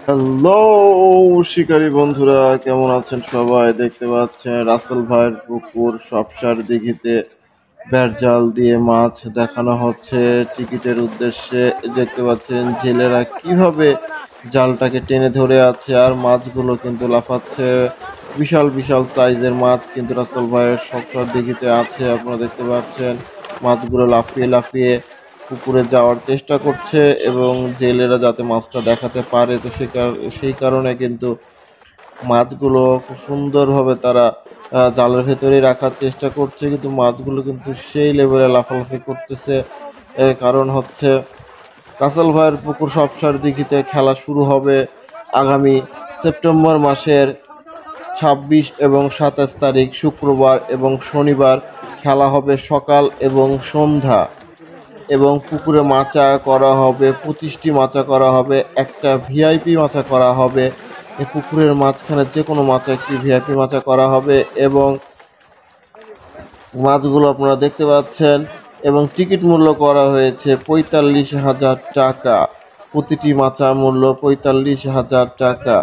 Hello শিকারী বন্ধুরা, কেমন আছেন সবাই? দেখতে পাচ্ছেন রাসেল ভাইয়ের পুকুর সবসার দিঘিতে জাল দিয়ে মাছ দেখানো হচ্ছে টিকিটের উদ্দেশ্যে। দেখতে পাচ্ছেন জেলেরা কিভাবে জালটাকে টেনে ধরে আছে আর মাছগুলো কিন্তু লাফাচ্ছে। বিশাল বিশাল সাইজের মাছ কিন্তু রাসেল ভাইয়ের সবসার দিঘিতে আছে। আপনারা দেখতে পাচ্ছেন মাছগুলো লাফিয়ে লাফিয়ে পুকুরে যাওয়ার চেষ্টা করছে এবং জেলেরা যাতে মাছটা দেখাতে পারে, তো সেই কারণে কিন্তু মাছগুলো খুব সুন্দরভাবে তারা জালের ভেতরেই রাখার চেষ্টা করছে, কিন্তু মাছগুলো কিন্তু সেই লেভেলে লাফালাফি করতেছে। কারণ হচ্ছে রাসেল ভাইয়ের পুকুর সবসার দিঘিতে খেলা শুরু হবে আগামী সেপ্টেম্বর মাসের 26 এবং 27 তারিখ শুক্রবার এবং শনিবার। খেলা হবে সকাল এবং সন্ধ্যা এবং পুকুরে মাচা করা হবে 25টি মাচা করা হবে, একটা ভিআইপি মাচা করা হবে। এই পুকুরের মাঝখানে যে কোনো মাচা একটি ভিআইপি মাচা করা হবে এবং মাছগুলো আপনারা দেখতে পাচ্ছেন এবং টিকিট মূল্য করা হয়েছে 45,000 টাকা। প্রতিটি মাচা মূল্য 45,000 টাকা।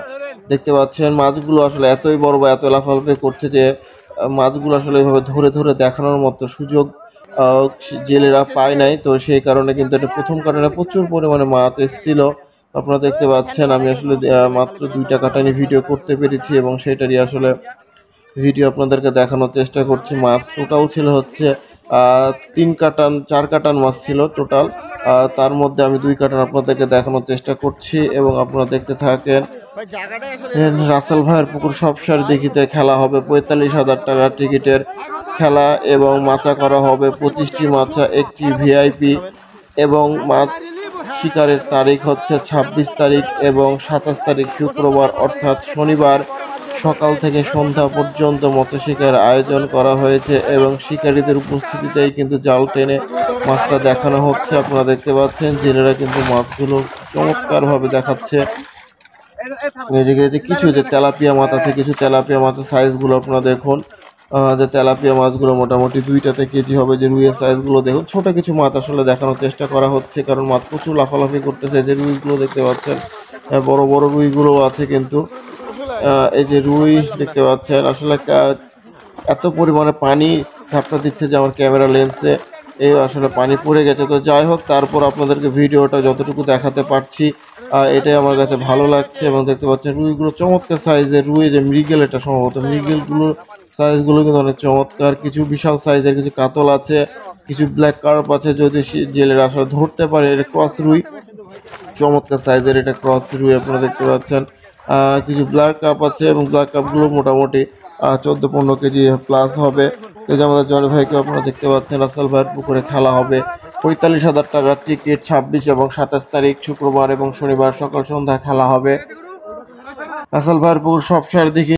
দেখতে পাচ্ছেন মাছগুলো আসলে এতই বড় বা এত লাফালাফি করছে যে মাছগুলো আসলে এভাবে ধরে ধরে দেখানোর মতো সুযোগ জেলেরা পায় নাই, তো সেই কারণে কিন্তু এটা প্রথম কারণে প্রচুর পরিমাণে মাছ এসেছিল। আপনারা দেখতে পাচ্ছেন আমি আসলে মাত্র 2টা কাটানি ভিডিও করতে পেরেছি এবং সেটারই আসলে ভিডিও আপনাদেরকে দেখানোর চেষ্টা করছি। মাছ টোটাল ছিল হচ্ছে 4 কাটান মাছ ছিল টোটাল। তার মধ্যে আমি 2 কাটান আপনাদেরকে দেখানোর চেষ্টা করছি এবং আপনারা দেখতে থাকেন। রাসেল ভাইয়ের পুকুর সবসার দিঘিতে খেলা হবে 45,000 টাকার টিকিটের খেলা এবং মাচা করা হবে 25টি মাচা, একটি ভিআইপি এবং মাছ শিকারের তারিখ হচ্ছে 26 তারিখ এবং 27 তারিখ শুক্রবার অর্থাৎ শনিবার সকাল থেকে সন্ধ্যা পর্যন্ত মৎস্য শিকার আয়োজন করা হয়েছে এবং শিকারীদের উপস্থিতিতেই কিন্তু জাল টেনে মাছটা দেখানো হচ্ছে। আপনারা দেখতে পাচ্ছেন জেলেরা কিন্তু মাছগুলো চমৎকারভাবে দেখাচ্ছে। যে কিছু যে তেলাপিয়া মাছ আছে, কিছু তেলাপিয়া মাছের সাইজগুলো আপনারা দেখুন। যে তেলাপিয়া মাছগুলো মোটামুটি 2টাতে কেজি হবে। যে রুইয়ের সাইজগুলো দেখুন, ছোট কিছু মাছ আসলে দেখানোর চেষ্টা করা হচ্ছে কারণ মাছ প্রচুর লাফালাফি করতেছে। যে রুইগুলো দেখতে পাচ্ছেন বড় বড় রুইগুলো আছে কিন্তু এই যে রুই দেখতে পাচ্ছেন আসলে এত পরিমাণে পানি ঝাপটা দিচ্ছে যে আমার ক্যামেরা লেন্সে এই আসলে পানি পড়ে গেছে। তো যাই হোক, তারপর আপনাদেরকে ভিডিওটা যতটুকু দেখাতে পারছি এটাই আমার কাছে ভালো লাগছে। এবং দেখতে পাচ্ছেন রুইগুলো চমৎকার সাইজের রুই, যে মৃগেল, এটা সম্ভবত মৃগেলগুলোর সাইজগুলো কিন্তু অনেক চমৎকার। কিছু বিশাল সাইজের কিছু কাতল আছে, কিছু ব্ল্যাক কার্প আছে, যদি জেলেরা আসলে ধরতে পারে। এটা ক্রস রুই, চমৎকার সাইজের এটা ক্রস রুই আপনারা দেখতে পাচ্ছেন। কিছু ব্ল্যাক কাপ আছে এবং ব্ল্যাক কাপগুলো মোটামুটি 14-15 কেজি প্লাস হবে। তো যে আমাদের জনি ভাইকে আপনারা দেখতে পাচ্ছেন রাসেল ভাইয়ের পুকুরে খেলা হবে 45,000 টাকার টিকিট। 26 এবং 27 তারিখ শুক্রবার এবং শনিবার সকাল সন্ধ্যা খেলা হবে রাসেল ভাইয়ের পুকুর সবসার দিকে।